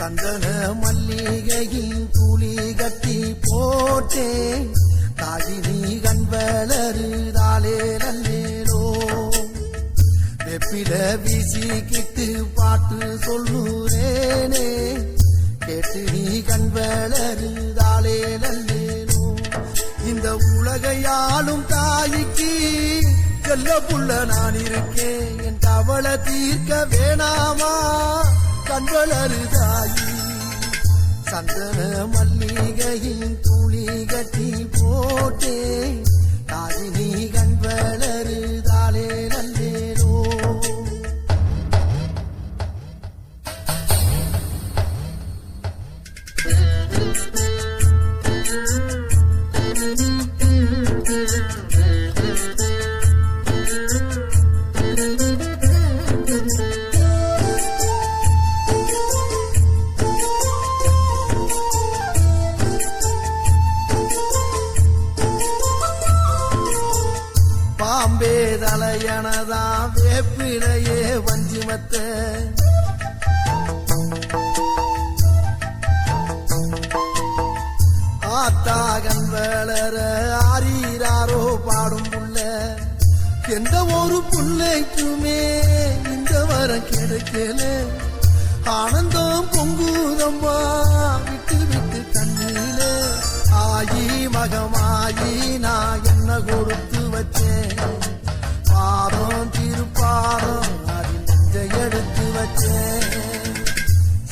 சந்தன மல்லிகையின் துளி கட்டி போட்டேன் தாயினி கண் வளருதாலே நல்லேலோ வெப்பில வீசிக்கிட்டு பாட்டு சொல்லுறேனே கேட்டு நீ கண் வளருதாலே நல்லேலோ இந்த உலகையாளும் தாய்க்கு செல்ல புள்ள நான் இருக்கேன் என் கவலை தீர்க்க வேணாமா கண் வளருதாயி சந்தன மல்லிகையின் துளி கட்டி போட்டே தாயினி கண் வளருதாலே நல்லேலோ பாம்பே தலையனதா வேப்பிலையே வஞ்சிமத்த ஆத்தாகன் வளர ஆரீராரோ பாடும் புள்ள எந்த ஒரு புள்ளைக்குமே இந்த வரம் கிடைக்கல ஆனந்தம் பொங்குதம்மா விட்டு விட்டு கண்ணில ஆயி மகமாயி நான் என்ன கொடுத்து வச்சேன் பாதம் திருப்பாதம் அதில் நெஞ்ச எடுத்து வச்சேன்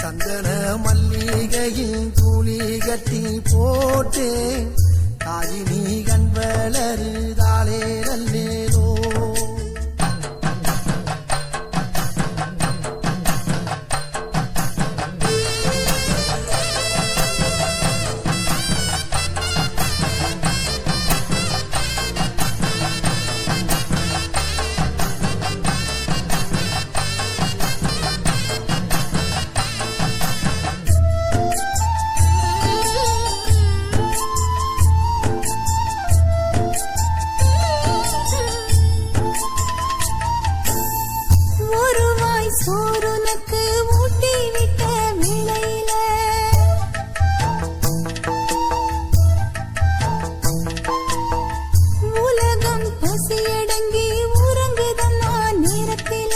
சந்தன மல்லிகையின் துளி கட்டி போட்டேன் தாயினி கண் வளருதாலே நல்லேலோ சோறுனக்கு ஊட்டி விட்ட வேளையில உலகம் பசியடங்கி உறங்குதம்மா நேரத்தில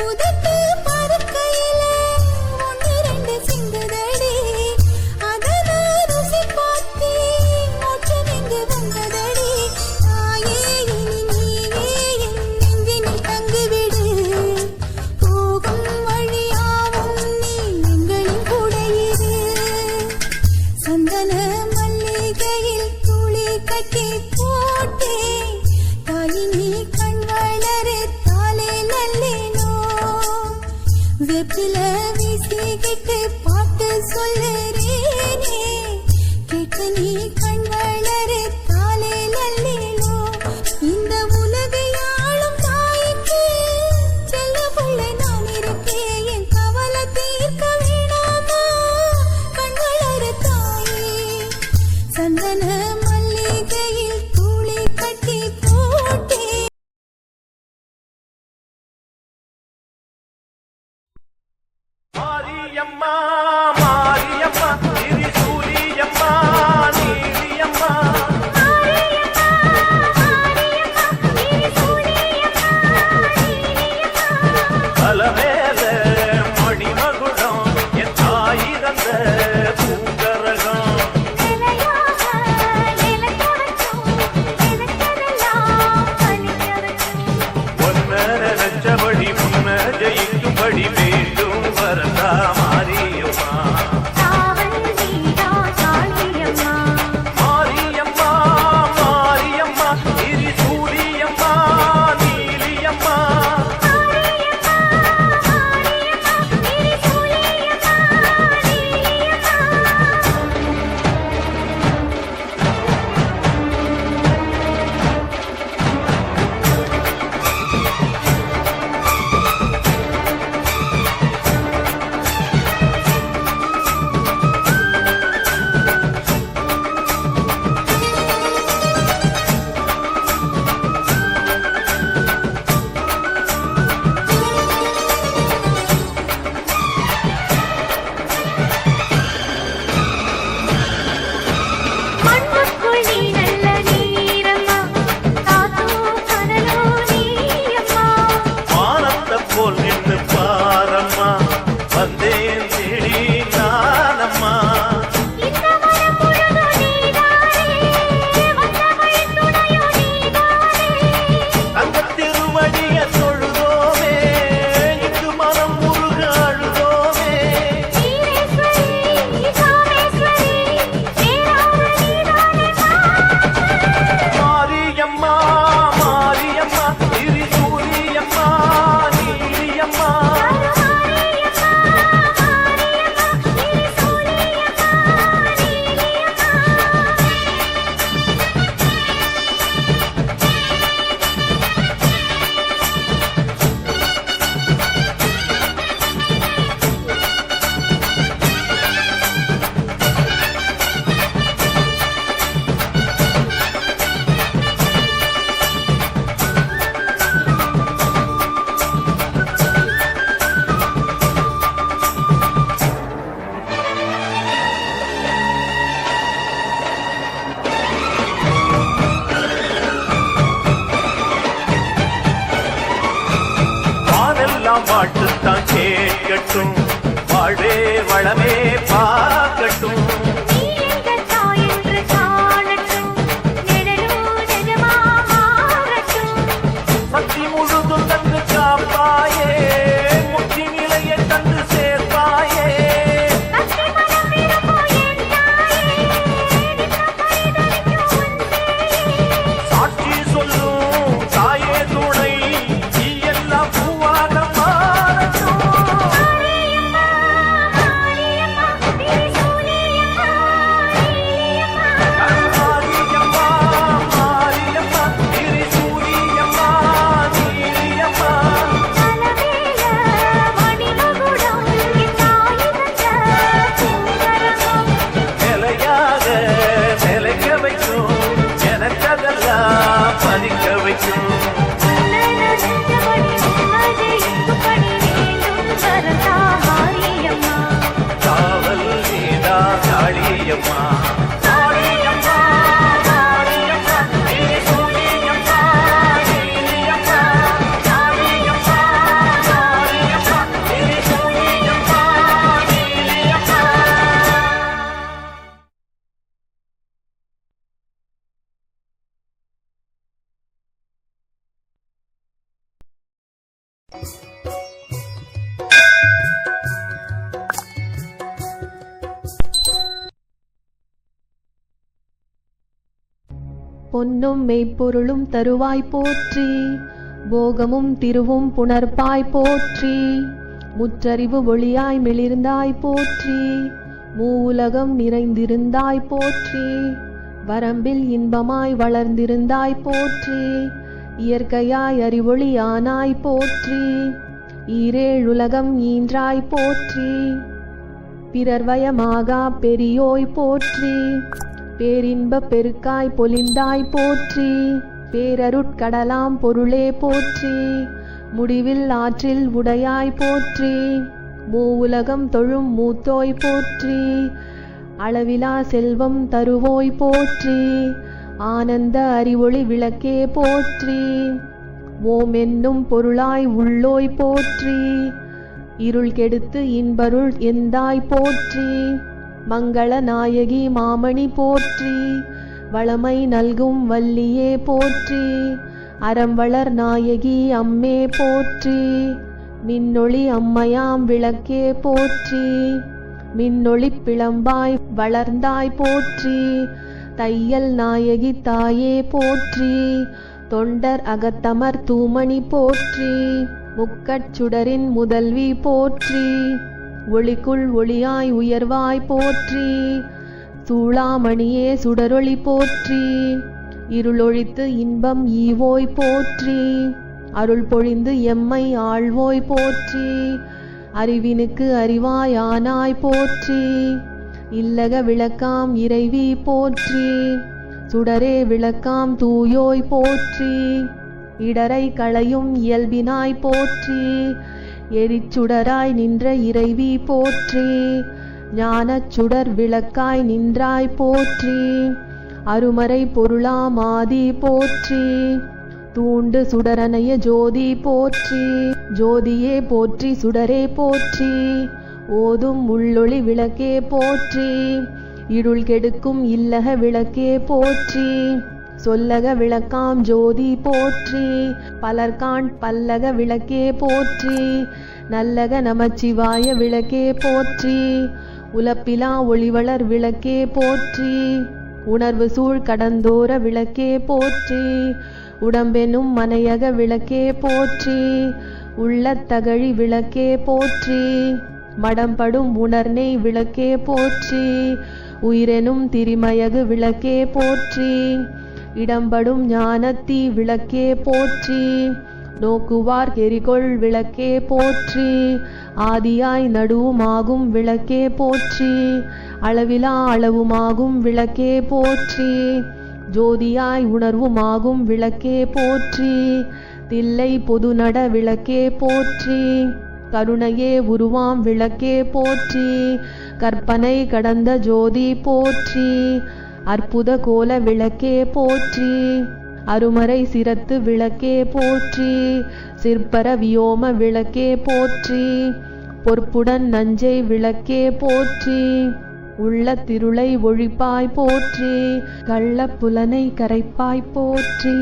உதட்டு பறக்கையில ஒன்று ரெண்டு சிந்துதடி அதன ருசி பார்த்து மோட்சம் இங்கு வந்ததடி தாயே இனி நீயே என் நெஞ்சினில் தங்குவிடு சந்தன மல்லிகையில் துளி கட்டி போட்டே தாயினி கண் வளரு தாலே நல்லேனோ வெப்பில வீசிக்கிட்டு பாட்டு சொல்லுறேனே கேட்டு நீ கண் வளரு தாலே நல்லேனோ இந்த உலகையாளும் தாய்க்கு செல்ல புள்ள நான் இருக்கேன் என் கவலை தீர்க்க வேணாமா கண் வளரு சந்தன மல்லிகையில் துளி கட்டி போட்டே மாரியம்மா மாரியம்மா திரிசூலியம்மா நீலியம்மா தலமேல மணிமகுடம் என் தாய் தந்த பூங்கரகம் நினைச்சபடி முன்ன ஜெயிக்கும்படி வேண்டும் வரதா மாரியம்மா மாரியம்மா மாரியம்மா திரிசூலியம்மா நீலியம்மா வந்து பாரம்மா வந்தேன் தேடி நானம்மா இந்த மனம் முழுதும் நீதானே வந்த வழி துணையோ நீதானே அந்த திருவடிய தொழுதோமே இங்கு மனம் முருக அழுதோமே ஈரேஸ்வரி காமேஸ்வரி பேரான நீதானே மாரியம்மா மாரியம்மா திரிசூலியம்மா நீலியம்மா வானெல்லாம் வாழ்த்துத்தான் கேட்கட்டும் வாழ்வே வளமே பார்க்கட்டும் நீ எங்கள் தாய் என்று காணட்டும் நிழலும் நிஜமா மாறட்டும் சக்தி முழுதும் தந்து காப்பாயே முக்தி நிலையை தந்து சேர்ப்பாயே கத்தி மனம் விரும்போ என் தாயே நித்தம் பரிதவிக்கும் உன் சேயே சாட்சி சொல்லும் தாயே துணை நீ எல்லாம் பூவாக மாறட்டும் மாரியம்மா மாரியம்மா திரிசூலியம்மா நீலியம்மா மாரியம்மா மாரியம்மா திரிசூலியம்மா நீலியம்மா அலமேல மணிமகுடம் என் தாய் தந்த பூங்கரகம் நிலையாக நிலைக்க வைக்கும் எனக்கதெல்லாம் பதிக்க வைக்கும் நனஞ்சபடி உம்மதை இங்குபடி வேண்டும் வரதா மாரியம்மா காவல் நீதா காளியம்மா மாரியம்மா மாரியம்மா திரிசூலியம்மா நீலியம்மா மாரியம்மா மாரியம்மா திரிசூலியம்மா நீலியம்மா பொன்னும் மெய்ப்பொருளும் தருவாய் போற்றி, போகமும் திருவும் புணர்ப்பாய் போற்றி, முற்றறிவு ஒளியாய் மிளிர்ந்தாய் போற்றி, மூவுலகம் நிறைந்திருந்தாய் போற்றி, வரம்பில் இன்பமாய் வளர்ந்திருந்தாய் போற்றி, இயற்கையாய் அறிவொளி ஆனாய் போற்றி, ஈரேழுலகம் ஈன்றாய் போற்றி, பிறர்வயமாகா பெரியோய் போற்றி, பேரின்பப் பெருக்காய் பொலிந்தாய் போற்றி, பேரருட்கடலாம் பொருளே போற்றி, முடிவில் ஆற்றில் உடையாய் போற்றி, மூவுலகம் தொழும் மூத்தோய் போற்றி, அளவிலா செல்வம் தருவோய் போற்றி, ஆனந்த அறிவொளி விளக்கே போற்றி, ஓம் என்னும் பொருளாய் உள்ளோய் போற்றி, இருள் கெடுத்து இன்பருள் எந்தாய் போற்றி, மங்கள நாயகி மாமணி போற்றி, வளமை நல்கும் வள்ளியே போற்றி, அறம்வளர் நாயகி அம்மே போற்றி, மின்னொளி அம்மையாம் விளக்கே போற்றி, மின்னொளிப் பிளம்பாய் வளர்ந்தாய் போற்றி, தையல் நாயகி தாயே போற்றி, தொண்டர் அகத்தமர் தூமணி போற்றி, முக்கட்சுடரின் முதல்வி போற்றி, ஒளிக்குள் ஒளியாய் உயர்வாய் போற்றி, சூளாமணியே சுடரொளி போற்றி, இருளொழித்து இன்பம் ஈவோய் போற்றி, அருள் பொழிந்து எம்மை ஆழ்வோய் போற்றி, அறிவினுக்கு அறிவாய் ஆனாய் போற்றி, இல்லக விளக்காம் இறைவி போற்றி, சுடரே விளக்காம் தூயோய் போற்றி, இடரை களையும் இயல்பினாய் போற்றி, எரிச்சுடராய் நின்ற இறைவி போற்றி, ஞானச் சுடர் விளக்காய் நின்றாய் போற்றி, அருமறை பொருளாம் ஆதி போற்றி, தூண்டு சுடரனைய ஜோதி போற்றி, ஜோதியே போற்றி சுடரே போற்றி ஓதும் உள்ளொளி விளக்கே போற்றி இருள் கெடுக்கும் இல்லக விளக்கே போற்றி சொல்லக விளக்காம் ஜோதி போற்றி பலர்காண் பல்லக விளக்கே போற்றி நல்லக நமச்சிவாய விளக்கே போற்றி உலப்பிலா ஒளிவளர் விளக்கே போற்றி உணர்வு சூழ் கடந்தோர விளக்கே போற்றி உடம்பெனும் மனையக விளக்கே போற்றி உள்ளத்தகழி விளக்கே போற்றி மடம்படும் உணர்நெய் விளக்கே போற்றி உயிரெனும் திரிமயகு விளக்கே போற்றி இடம்படும் ஞானத்தீ விளக்கே போற்றி நோக்குவார் கெரிகொள் விளக்கே போற்றி ஆதியாய் நடுவுமாகும் விளக்கே போற்றி அளவிலா அளவுமாகும் விளக்கே போற்றி ஜோதியாய் உணர்வுமாகும் விளக்கே போற்றி தில்லை பொதுநட விளக்கே போற்றி கருணையே உருவாம் விளக்கே போற்றி கற்பனை கடந்த ஜோதி போற்றி அற்புத கோல விளக்கே போற்றி அருமறை சிரத்து விளக்கே போற்றி சிற்பர வியோம விளக்கே போற்றி பொற்புடன் நஞ்சை விளக்கே போற்றி உள்ள திருளை ஒழிப்பாய் போற்றி கள்ளப்புலனை கரைப்பாய் போற்றி.